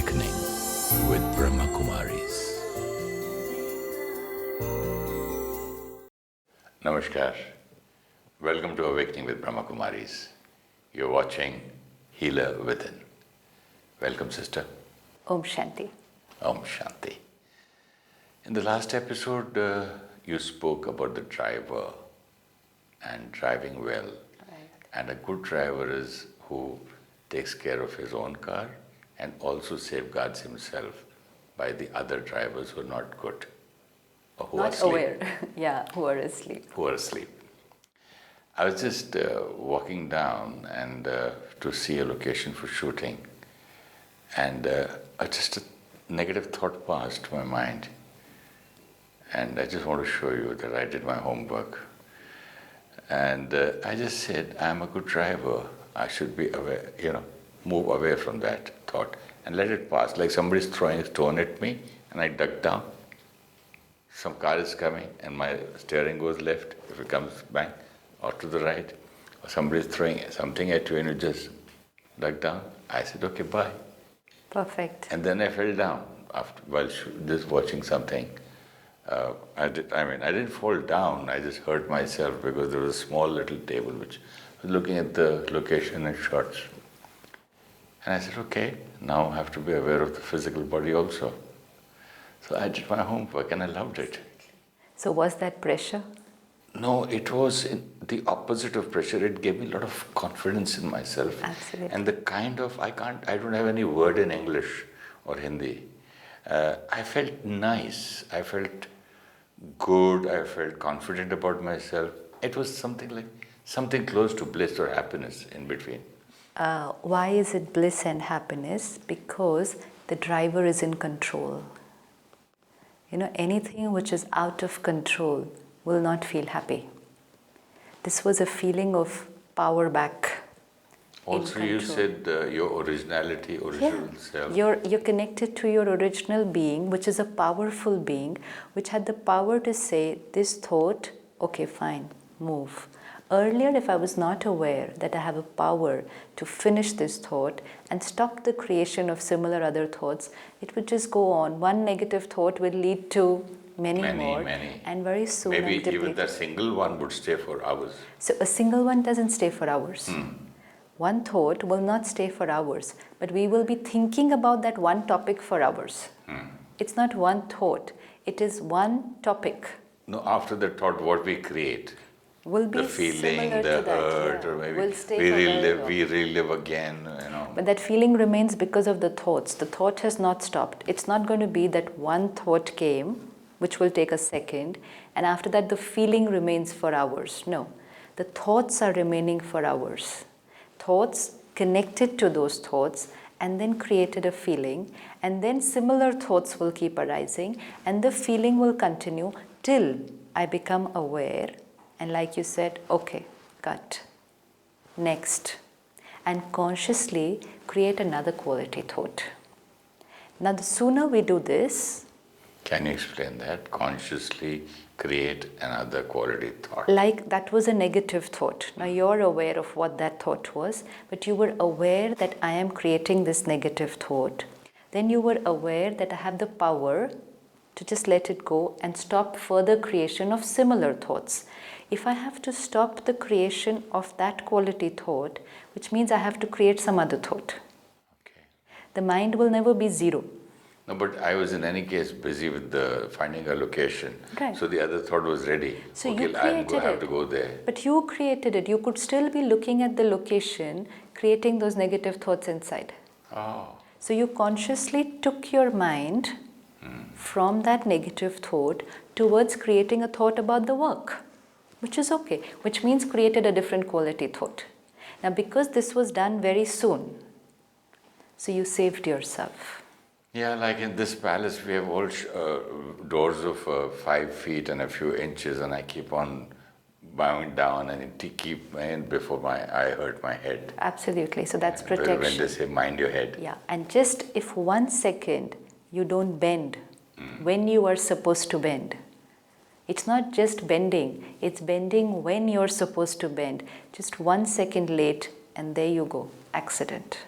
Awakening with Brahma Kumaris. Namaskar. Welcome to Awakening with Brahma Kumaris. You're watching Healer Within. Welcome, sister. Om Shanti. Om Shanti. In the last episode, you spoke about the driver and driving well. Right. And a good driver is who takes care of his own car and also safeguards himself by the other drivers who are not good or who are asleep. Not aware. Yeah, who are asleep. Who are asleep. I was just walking down and to see a location for shooting, and just a negative thought passed my mind. And I just want to show you that I did my homework. And I just said, I'm a good driver. I should be aware, move away from that thought and let it pass. Like somebody's throwing a stone at me and I duck down. Some car is coming and my steering goes left, if it comes back, or to the right. Or somebody's throwing something at you and you just duck down. I said, okay, bye. Perfect. And then I fell down while just watching something. I didn't fall down, I just hurt myself because there was a small little table which was looking at the location and shots. And I said, okay, now I have to be aware of the physical body also. So I did my homework and I loved it. So was that pressure? No, it was the opposite of pressure. It gave me a lot of confidence in myself. Absolutely. And the kind of, I don't have any word in English or Hindi. I felt nice, I felt good, I felt confident about myself. It was something close to bliss or happiness in between. Why is it bliss and happiness? Because the driver is in control. Anything which is out of control will not feel happy. This was a feeling of power back. Also, you said your originality, original self. You're connected to your original being, which is a powerful being, which had the power to say, this thought, okay, fine, move. Earlier, if I was not aware that I have a power to finish this thought and stop the creation of similar other thoughts, it would just go on. One negative thought will lead to many more. And very soon maybe even that single one would stay for hours. So a single one doesn't stay for hours. One thought will not stay for hours, but we will be thinking about that one topic for hours. It's not one thought, it is one topic. No, after the thought, what we create, will be the feeling, the hurt, or maybe we relive again, But that feeling remains because of the thoughts. The thought has not stopped. It's not going to be that one thought came, which will take a second, and after that the feeling remains for hours. No, the thoughts are remaining for hours. Thoughts connected to those thoughts and then created a feeling, and then similar thoughts will keep arising and the feeling will continue till I become aware and, like you said, okay, cut, next, and consciously create another quality thought. Now the sooner we do this... Can you explain that? Consciously create another quality thought. Like that was a negative thought. Now you're aware of what that thought was, but you were aware that I am creating this negative thought. Then you were aware that I have the power to just let it go and stop further creation of similar thoughts. If I have to stop the creation of that quality thought, which means I have to create some other thought. Okay. The mind will never be zero. No, but I was in any case busy with finding a location. Right. So the other thought was ready. So okay, you created I have to go there. But you created it. You could still be looking at the location, creating those negative thoughts inside. Oh. So you consciously took your mind from that negative thought towards creating a thought about the work, which is okay, which means created a different quality thought. Now because this was done very soon, so you saved yourself. Yeah, like in this palace, we have all doors of 5 feet and a few inches, and I keep on bowing down and keep before my eye hurt my head. Absolutely, so that's protection. When they say mind your head. Yeah, and just if 1 second you don't bend when you are supposed to bend. It's not just bending, it's bending when you're supposed to bend. Just 1 second late and there you go, accident.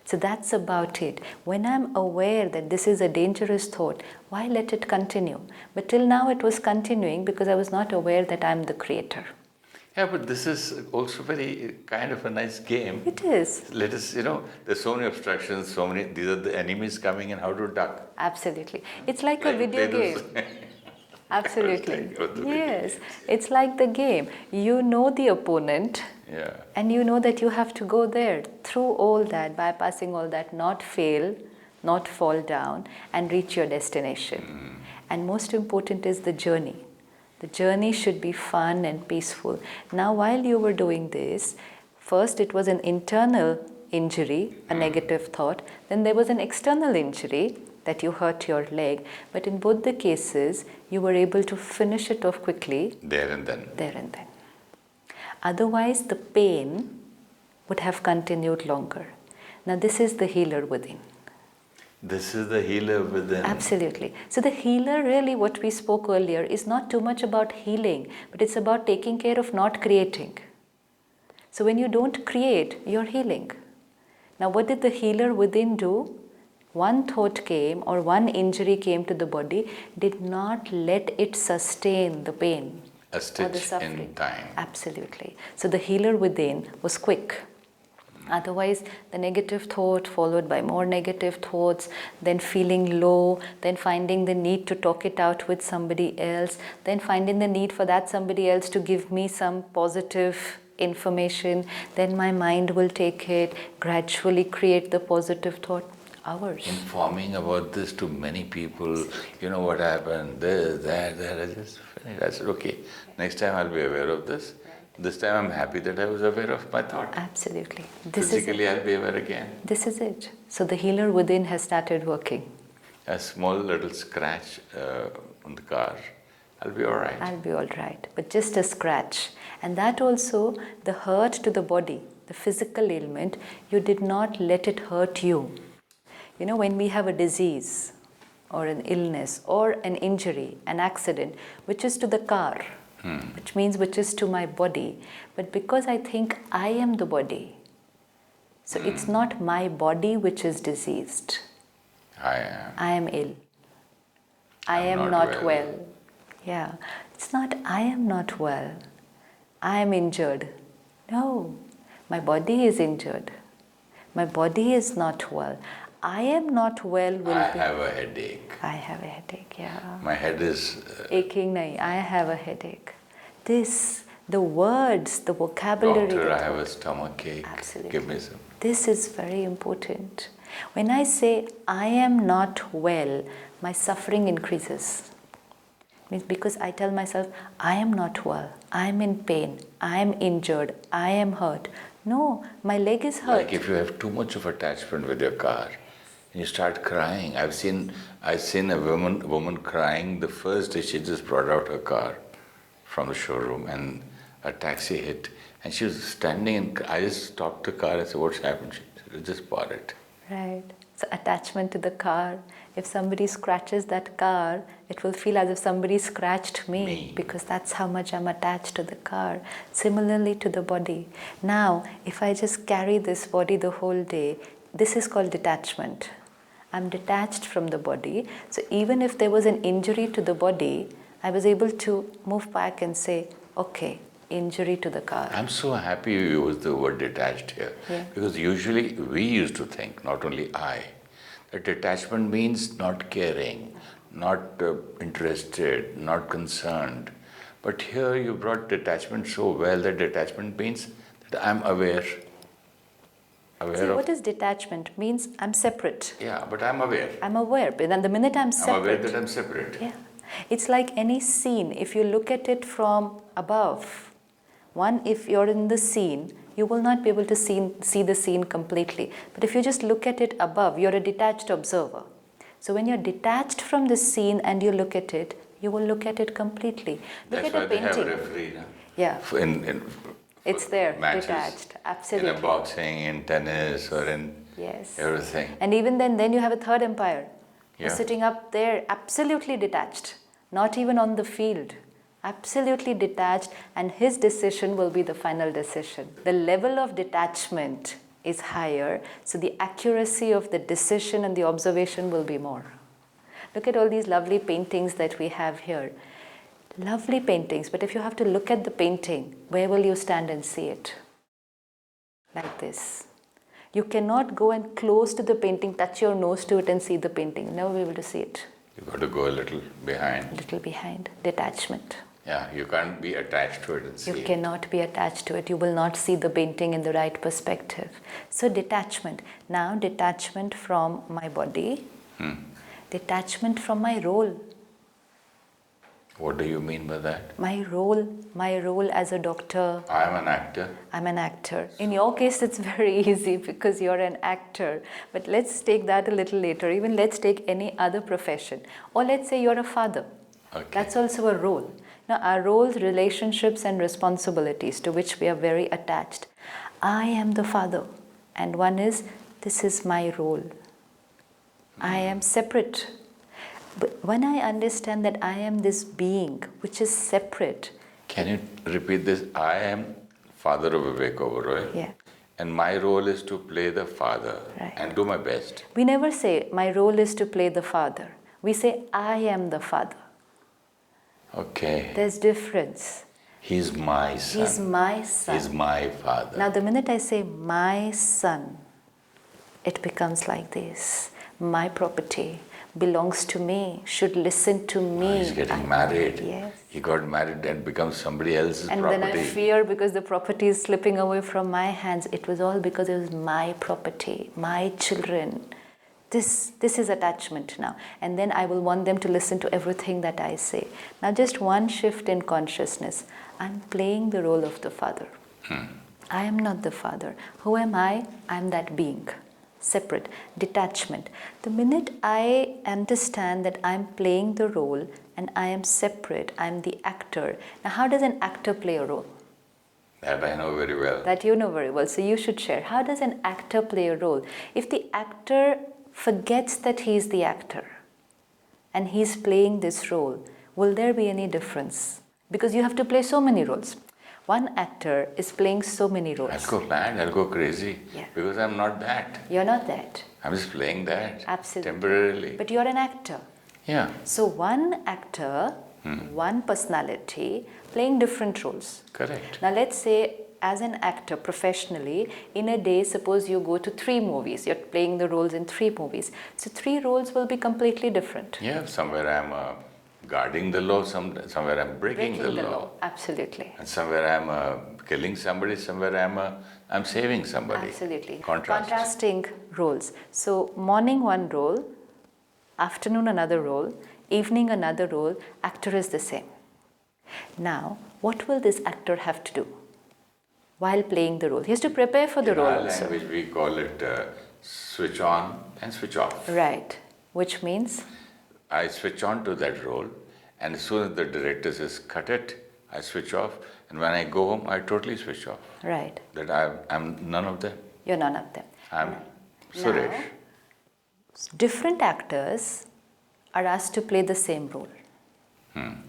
So that's about it. When I'm aware that this is a dangerous thought, why let it continue? But till now it was continuing because I was not aware that I'm the creator. Yeah, but this is also very kind of a nice game. It is. Let us, there's so many obstructions, these are the enemies coming in, how to duck. Absolutely. It's like a video game. Absolutely. Like Yes. It's like the game. You know the opponent. Yeah. And you know that you have to go there through all that, bypassing all that, not fail, not fall down, and reach your destination. And most important is the journey. The journey should be fun and peaceful. Now, while you were doing this, first it was an internal injury, a negative thought. Then there was an external injury that you hurt your leg. But in both the cases, you were able to finish it off quickly. There and then. There and then. Otherwise, the pain would have continued longer. Now, this is the healer within. This is the healer within. Absolutely. So the healer, really what we spoke earlier, is not too much about healing, but it's about taking care of not creating. So when you don't create, you're healing. Now what did the healer within do? One thought came or one injury came to the body, did not let it sustain the pain. A stitch in time. Absolutely. So the healer within was quick. Otherwise, the negative thought followed by more negative thoughts, then feeling low, then finding the need to talk it out with somebody else, then finding the need for that somebody else to give me some positive information, then my mind will take it, gradually create the positive thought. Hours. Informing about this to many people, what happened, this, that, I just finished. I said, okay, next time I'll be aware of this. This time I'm happy that I was aware of my thought. Absolutely. Physically I'll be aware again. This is it. So the healer within has started working. A small little scratch on the car, I'll be all right. I'll be all right. But just a scratch. And that also, the hurt to the body, the physical ailment, you did not let it hurt you. When we have a disease or an illness or an injury, an accident, which is to the car, which means which is to my body. But because I think I am the body, so it's not my body which is diseased. I am ill. I am not well. Yeah. It's not I am not well. I am injured. No. My body is injured. My body is not well. I am not well will I be. have a headache. I have a headache, yeah. My head is... aching nahi, I have a headache. This, the words, the vocabulary. Doctor, I have a stomach ache. Absolutely. Give me some. This is very important. When I say I am not well, my suffering increases. Means because I tell myself, I am not well, I am in pain, I am injured, I am hurt. No, my leg is hurt. Like if you have too much of attachment with your car, and you start crying. I've seen a woman crying the first day she just brought out her car from the showroom and a taxi hit. And she was standing and I just stopped the car and said, what's happened? She said, I just bought it. Right. So attachment to the car. If somebody scratches that car, it will feel as if somebody scratched me. Because that's how much I'm attached to the car. Similarly to the body. Now, if I just carry this body the whole day, this is called detachment. I'm detached from the body. So even if there was an injury to the body, I was able to move back and say, okay, injury to the car. I'm so happy you used the word detached here. Yeah. Because usually we used to think, not only I, that detachment means not caring, not interested, not concerned. But here you brought detachment so well that detachment means that I'm aware. See, what is detachment? Means I'm separate. Yeah, but I'm aware. I'm aware. But then the minute I'm separate. I'm aware that I'm separate. Yeah. It's like any scene. If you look at it from above, if you're in the scene, you will not be able to see the scene completely. But if you just look at it above, you're a detached observer. So when you're detached from the scene and you look at it, you will look at it completely. Look That's at why a they painting. have referee. No? Yeah. It's there, matches, detached. Absolutely. In a boxing, in tennis, or in everything. And even then you have a third umpire. Yeah. Who's sitting up there, absolutely detached. Not even on the field. Absolutely detached, and his decision will be the final decision. The level of detachment is higher, so the accuracy of the decision and the observation will be more. Look at all these lovely paintings that we have here. Lovely paintings, but if you have to look at the painting, where will you stand and see it? Like this. You cannot go and close to the painting, touch your nose to it and see the painting. Never be able to see it. You've got to go a little behind. A little behind. Detachment. Yeah, you can't be attached to it and see You it. cannot be attached to it. You will not see the painting in the right perspective. So detachment. Now detachment from my body. Detachment from my role. What do you mean by that? My role as a doctor. I'm an actor. I'm an actor. In your case, it's very easy because you're an actor. But let's take that a little later. Even let's take any other profession. Or let's say you're a father. Okay. That's also a role. Now, our roles, relationships, and responsibilities to which we are very attached. I am the father. And one is, this is my role. I am separate. But when I understand that I am this being which is separate. Can you repeat this? I am father of BK Oberoi. Yeah. And my role is to play the father and do my best. We never say, my role is to play the father. We say, I am the father. Okay. There's difference. He's my son. He's my son. He's my father. Now, the minute I say my son, it becomes like this. My property belongs to me, should listen to me. He's getting married. Yes. He got married and becomes somebody else's And property. then I fear because the property is slipping away from my hands. It was all because it was my property, my children. This is attachment now. And then I will want them to listen to everything that I say. Now just one shift in consciousness. I'm playing the role of the father. I am not the father. Who am I? I'm that being. Separate. Detachment. The minute I understand that I'm playing the role and I am separate, I'm the actor. Now how does an actor play a role? That I know very well. That you know very well. So you should share. How does an actor play a role? If the actor forgets that he is the actor and he's playing this role, will there be any difference? Because you have to play so many roles. One actor is playing so many roles. I'll go mad, I'll go crazy. Yeah. Because I'm not that. You're not that. I'm just playing that. Absolutely. Temporarily. But you're an actor. Yeah. So one actor, one personality, playing different roles. Correct. Now let's say as an actor professionally, in a day, suppose you go to 3 movies. You're playing the roles in 3 movies. So 3 roles will be completely different. Yeah, somewhere I'm guarding the law, somewhere I'm breaking the law. Absolutely. And somewhere I'm killing somebody, somewhere I'm saving somebody. Absolutely. Contrast. Contrasting roles. So morning one role, afternoon another role, evening another role, actor is the same. Now, what will this actor have to do while playing the role? He has to prepare for the role In our also. language, we call it switch on and switch off. Right. Which means? I switch on to that role, and as soon as the director says cut it, I switch off, and when I go home, I totally switch off. Right. That I'm none of them. You're none of them. I'm Suresh. Now, different actors are asked to play the same role.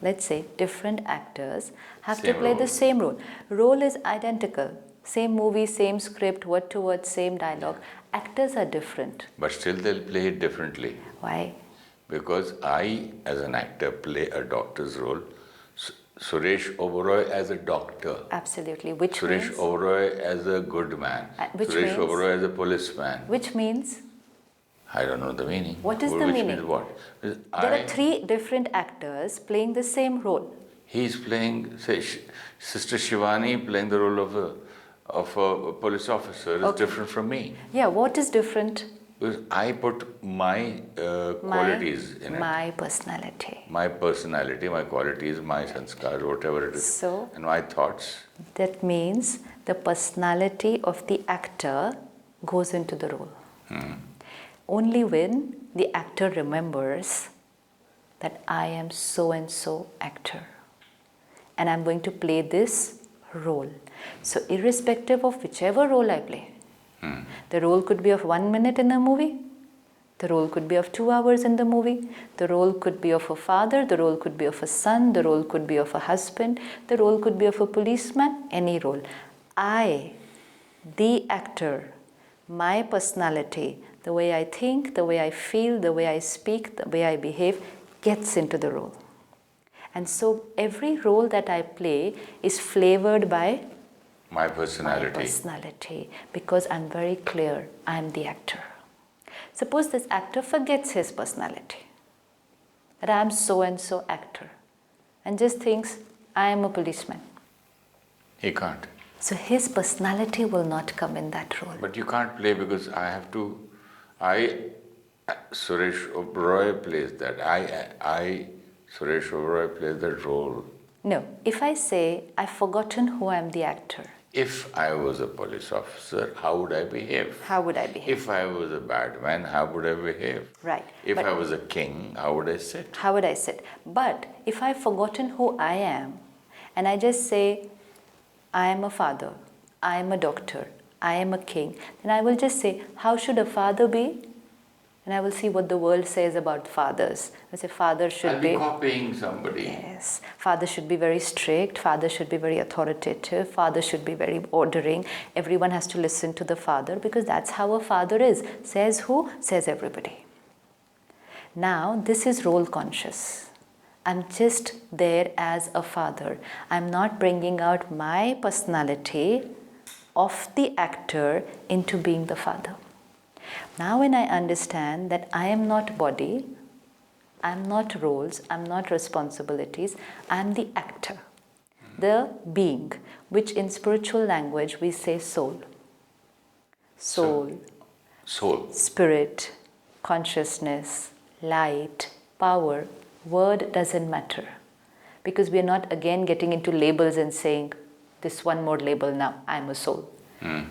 Let's say different actors have to Same play role. the same role. Role is identical. Same movie, same script, word to word, same dialogue. Actors are different. But still they'll play it differently. Why? Because I, as an actor, play a doctor's role. Suresh Oberoi as a doctor. Absolutely. Which Suresh means? Oberoi as a good man. Which Suresh means? Oberoi as a policeman. Which means? I don't know the meaning. What is the Which meaning? means what? There are 3 different actors playing the same role. He's playing, say, Sister Shivani playing the role of a police officer is different from me. Yeah, what is different? Because I put my qualities in it. My personality. My personality, my qualities, my sanskar, whatever it is. So, and my thoughts. that means the personality of the actor goes into the role. Only when the actor remembers that I am so and so actor and I'm going to play this role. So irrespective of whichever role I play, the role could be of 1 minute in the movie, the role could be of 2 hours in the movie, the role could be of a father, the role could be of a son, the role could be of a husband, the role could be of a policeman, any role. I, the actor, my personality, the way I think, the way I feel, the way I speak, the way I behave, gets into the role. And so every role that I play is flavored by My personality. my personality, because I'm very clear, I'm the actor. Suppose this actor forgets his personality, that I'm so and so actor, and just thinks I am a policeman. He can't. So his personality will not come in that role. But you can't play because Suresh Oberoi plays that. Suresh Oberoi plays that role. No, if I say I've forgotten who I'm the actor, If I was a police officer, how would I behave? how would I behave? If I was a bad man, how would I behave? Right. If But I was a king, how would I sit? how would I sit? But if I've forgotten who I am, and I just say, I am a father, I am a doctor, I am a king, then I will just say, how should a father be? And I will see what the world says about fathers. I say, father should I'll be copying somebody. Yes, father should be very strict, father should be very authoritative, father should be very ordering. Everyone has to listen to the father because that's how a father is. Says who? Says everybody. Now, this is role conscious. I'm just there as a father. I'm not bringing out my personality of the actor into being the father. Now when I understand that I am not body, I'm not roles, I'm not responsibilities, I'm the actor, the being, which in spiritual language we say soul. Soul, spirit, consciousness, light, power, word doesn't matter. Because we are not again getting into labels and saying, this one more label now, I'm a soul.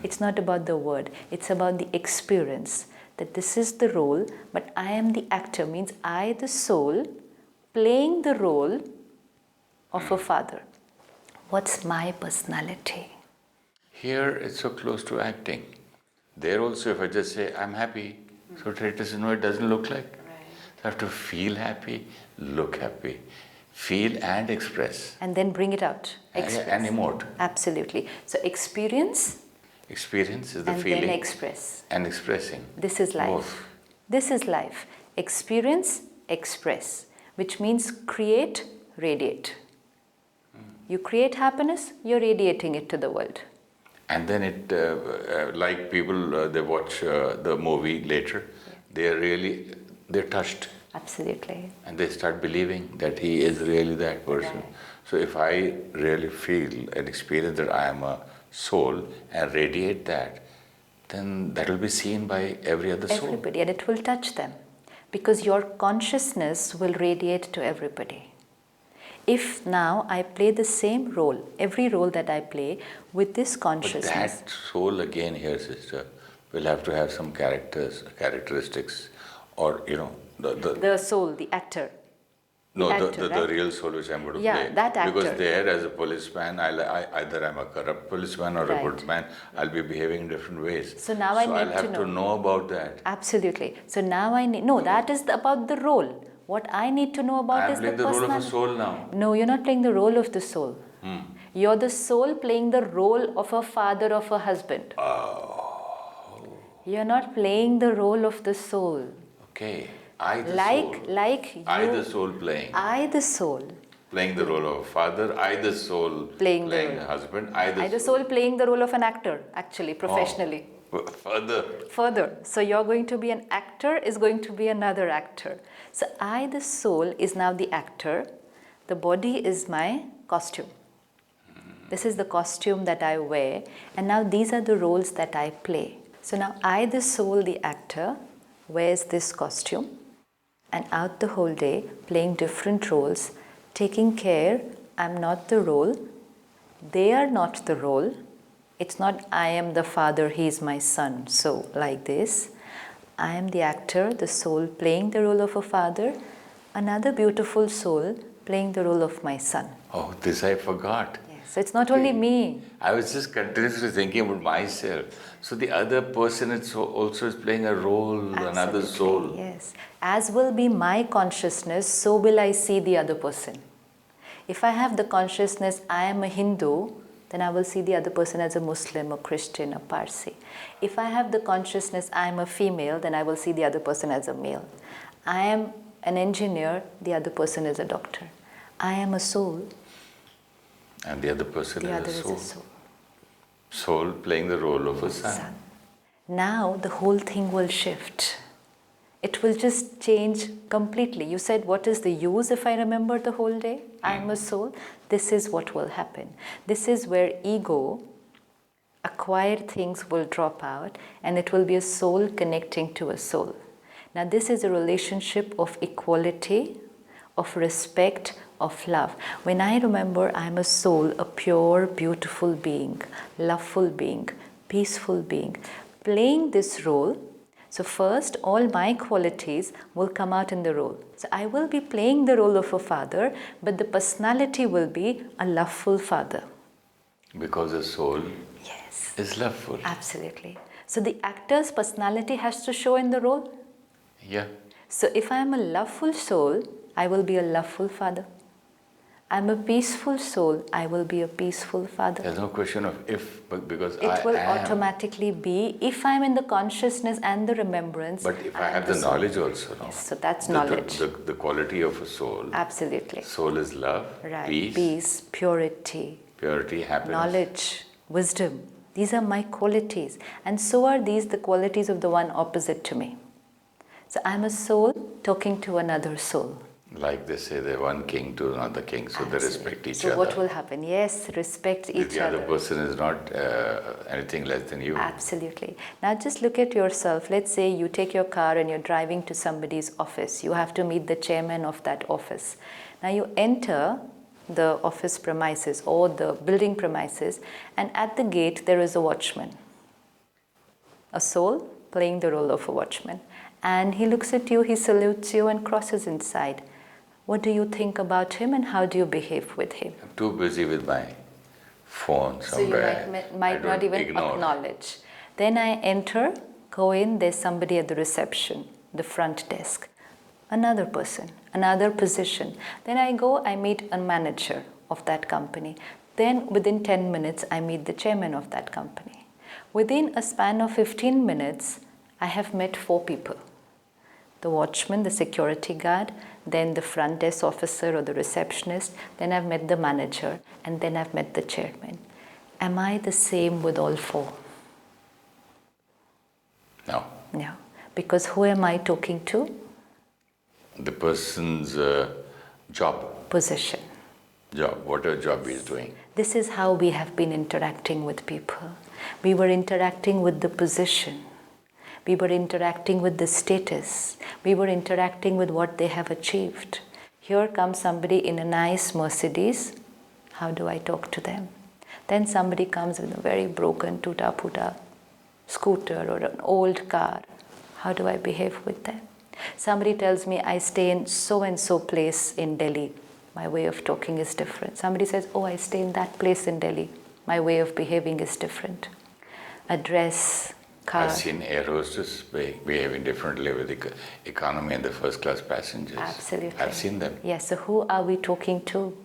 It's not about the word, it's about the experience that this is the role, but I am the actor, means I, the soul, playing the role of a father. What's my personality? Here it's so close to acting. There also, if I just say, I'm happy, so it doesn't look like. So I have to feel happy, look happy, feel and express. And then bring it out. Express. And emote. Absolutely. So experience. Experience is the and feeling. And then express. And expressing. This is life. Both. This is life. Experience, express. Which means create, radiate. You create happiness, you're radiating it to the world. And then it, like people, they watch the movie later, they're touched. Absolutely. And they start believing that he is really that person. Right. So if I really feel and experience that I am a soul and radiate that, then that will be seen by every other soul. Everybody, and it will touch them. Because your consciousness will radiate to everybody. If now I play the same role, every role that I play with this consciousness. But that soul again here, sister, will have to have some characteristics, or the soul, the actor. The real soul which I'm going to play. That actor. Because there, as a policeman, either I'm a corrupt policeman or a good man. I'll be behaving in different ways. So now I need I'll have to know about that. Absolutely. So now I need that is about the role. What I need to know about is the personality. I'm playing the role of a soul now. No, you're not playing the role of the soul. You're the soul playing the role of a father, of a husband. Oh. You're not playing the role of the soul. Okay. I the soul playing. I the soul. Playing the role of a father, I the soul playing a husband, I the soul playing the role of an actor, actually, professionally. Oh. Further. So you're going to be an actor, is going to be another actor. So I the soul is now the actor. The body is my costume. This is the costume that I wear, and now these are the roles that I play. So now I the soul, the actor, wears this costume. And out the whole day, playing different roles, taking care, I'm not the role, they are not the role. It's not I am the father, he is my son, so like this. I am the actor, the soul playing the role of a father, another beautiful soul playing the role of my son. Oh, this I forgot. Yes. So it's not only me. I was just continuously thinking about myself. So the other person also is playing a role, another soul. Yes. As will be my consciousness, so will I see the other person. If I have the consciousness, I am a Hindu, then I will see the other person as a Muslim, a Christian, a Parsi. If I have the consciousness I am a female, then I will see the other person as a male. I am an engineer, the other person is a doctor. I am a soul. And the other person The is other a soul. is a soul. Soul playing the role of a sun. Sun. Now the whole thing will shift. It will just change completely. You said, what is the use if I remember the whole day? I am a soul. This is what will happen. This is where ego, acquired things will drop out, and it will be a soul connecting to a soul. Now this is a relationship of equality, of respect, of love. When I remember I'm a soul, a pure, beautiful being, loveful being, peaceful being, playing this role. So first, all my qualities will come out in the role. So I will be playing the role of a father, but the personality will be a loveful father. Because the soul Yes. is loveful. Absolutely. So the actor's personality has to show in the role. Yeah. So if I am a loveful soul, I will be a loveful father. I'm a peaceful soul, I will be a peaceful father. There's no question of if, but because It will am. automatically be if I'm in the consciousness and the remembrance. But if I and have the soul. knowledge also, no? Yes, so that's The- knowledge. The quality of a soul. Absolutely. Soul is love, Right. peace, Purity, purity, happiness. knowledge, wisdom. These are my qualities. And so are these the qualities of the one opposite to me. So I'm a soul talking to another soul. Like they say, they're one king to another king, so they respect each so other. what will happen? Yes, respect each The other other. person is not anything less than you. Absolutely. Now just look at yourself. Let's say you take your car and you're driving to somebody's office. You have to meet the chairman of that office. Now you enter the office premises or the building premises, and at the gate there is a watchman. A soul playing the role of a watchman. And he looks at you, he salutes you and crosses inside. What do you think about him and how do you behave with him? I'm too busy with my phone So you somewhere. might I not don't even ignore. acknowledge. Then I enter, go in, there's somebody at the reception, the front desk. Another person, another position. Then I go, I meet a manager of that company. Then within 10 minutes, I meet the chairman of that company. Within a span of 15 minutes, I have met 4 people. The watchman, the security guard, then the front desk officer or the receptionist, then I've met the manager, and then I've met the chairman. Am I the same with all 4? No. No. Because who am I talking to? The person's job, Position. whatever job he's doing. This is how we have been interacting with people. We were interacting with the position. We were interacting with the status. We were interacting with what they have achieved. Here comes somebody in a nice Mercedes. How do I talk to them? Then somebody comes with a very broken tuta-puta scooter or an old car. How do I behave with them? Somebody tells me I stay in so-and-so place in Delhi. My way of talking is different. Somebody says, oh, I stay in that place in Delhi. My way of behaving is different. Address, car. I've seen air hostess behaving differently with the economy and the first class passengers. Absolutely. I've seen them. Yes, so who are we talking to?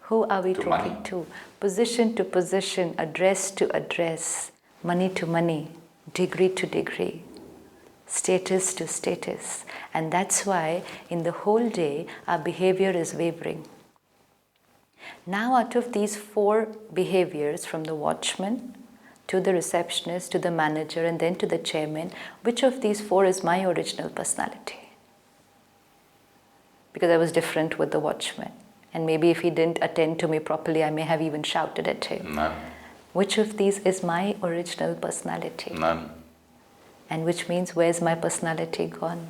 Who are we talking money. to? Position to position, address to address, money to money, degree to degree, status to status. And that's why in the whole day our behavior is wavering. Now out of these 4 behaviors, from the watchman to the receptionist, to the manager, and then to the chairman, which of these 4 is my original personality? Because I was different with the watchman. And maybe if he didn't attend to me properly, I may have even shouted at him. None. Which of these is my original personality? None. And which means, where's my personality gone?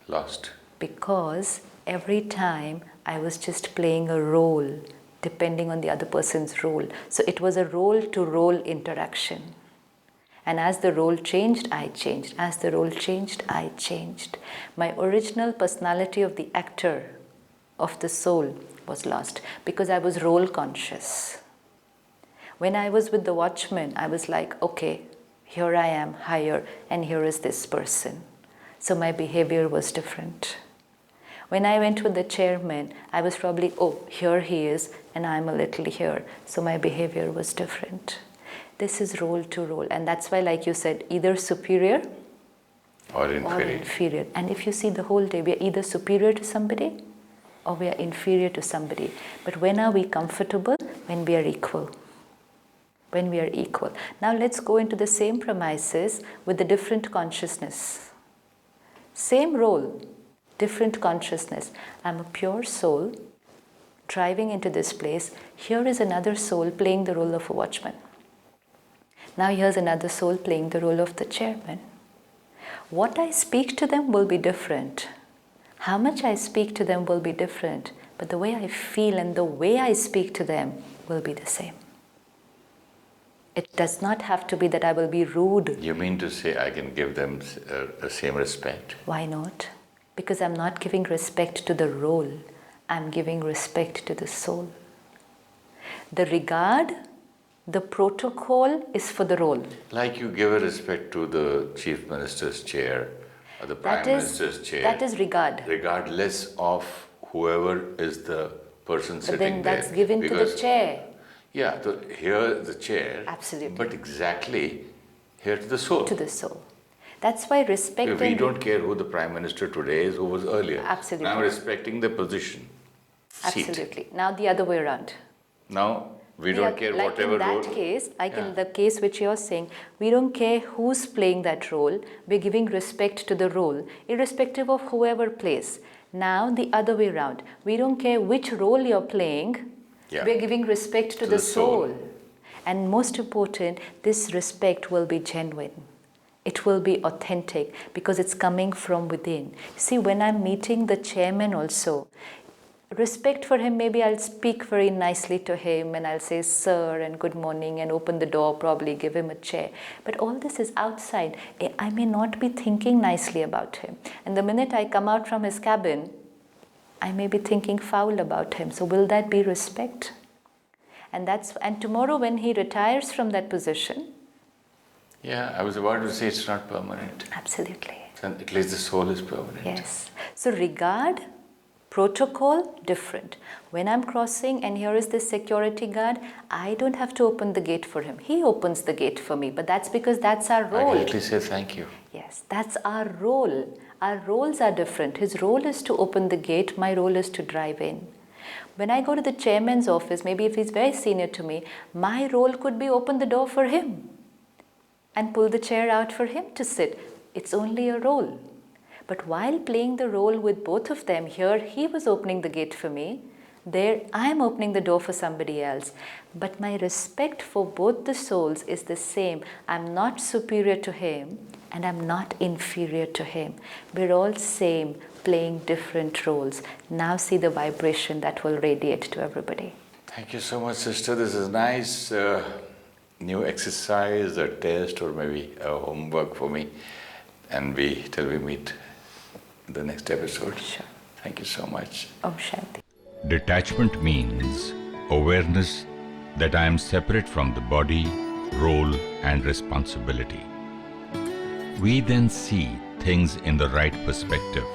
Lost. Because every time I was just playing a role, depending on the other person's role. So it was a role-to-role interaction. And as the role changed, I changed. As the role changed, I changed. My original personality of the actor, of the soul, was lost because I was role conscious. When I was with the watchman, I was like, okay, here I am, higher, and here is this person. So my behavior was different. When I went with the chairman, I was probably, oh, here he is, and I'm a little here. So my behavior was different. This is role to role. And that's why, like you said, either superior or inferior. And if you see the whole day, we are either superior to somebody or we are inferior to somebody. But when are we comfortable? When we are equal. When we are equal. Now let's go into the same premises with the different consciousness. Same role, different consciousness. I'm a pure soul driving into this place. Here is another soul playing the role of a watchman. Now here's another soul playing the role of the chairman. What I speak to them will be different. How much I speak to them will be different. But the way I feel and the way I speak to them will be the same. It does not have to be that I will be rude. You mean to say I can give them the same respect? Why not? Because I'm not giving respect to the role. I'm giving respect to the soul. The regard, the protocol is for the role. Like you give a respect to the Chief Minister's chair or the Prime Minister's chair. That is regard. Regardless of whoever is the person sitting there. But then that's given to the chair. Yeah, so here the chair. Absolutely. But exactly here to the soul. To the soul. That's why respect. We don't care who the Prime Minister today is, who was earlier. Absolutely. Now respecting the position. Absolutely. Seat. Now the other way around. Now we don't care like whatever role. In that case, the case which you're saying, we don't care who's playing that role. We're giving respect to the role, irrespective of whoever plays. Now the other way around. We don't care which role you're playing. Yeah. We're giving respect to the soul. And most important, this respect will be genuine. It will be authentic because it's coming from within. See, when I'm meeting the chairman also, respect for him, maybe I'll speak very nicely to him and I'll say sir and good morning and open the door, probably give him a chair. But all this is outside. I may not be thinking nicely about him. And the minute I come out from his cabin, I may be thinking foul about him. So will that be respect? And tomorrow when he retires from that position. Yeah, I was about to say it's not permanent. Absolutely. And at least the soul is permanent. Yes. So regard, protocol, different. When I'm crossing and here is this security guard, I don't have to open the gate for him. He opens the gate for me. But that's because that's our role. I can at least say thank you. Yes, that's our role. Our roles are different. His role is to open the gate. My role is to drive in. When I go to the chairman's office, maybe if he's very senior to me, my role could be open the door for him and pull the chair out for him to sit. It's only a role. But while playing the role with both of them, here he was opening the gate for me, there I am opening the door for somebody else. But my respect for both the souls is the same. I'm not superior to him and I'm not inferior to him. We're all same, playing different roles. Now see the vibration that will radiate to everybody. Thank you so much, sister. This is nice. New exercise, a test, or maybe a homework for me. And till we meet in the next episode. Sure. Thank you so much. Om Shanti. Detachment means awareness that I am separate from the body, role, and responsibility. We then see things in the right perspective,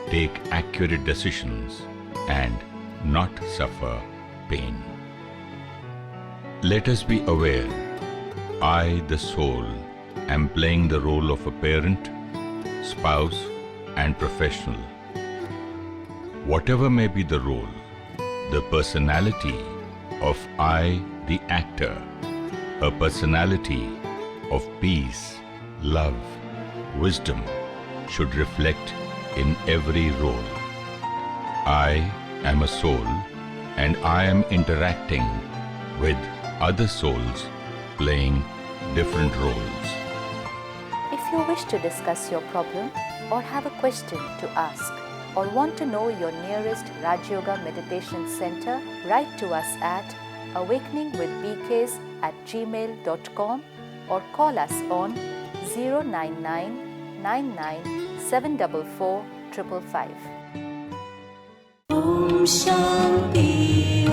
take accurate decisions, and not suffer pain. Let us be aware, I, the soul, am playing the role of a parent, spouse, and professional. Whatever may be the role, the personality of I, the actor, a personality of peace, love, wisdom, should reflect in every role. I am a soul and I am interacting with other souls playing different roles. If you wish to discuss your problem or have a question to ask or want to know your nearest Rajyoga Meditation Center, write to us at awakeningwithbks@gmail.com or call us on 09999744555. Om Shanti.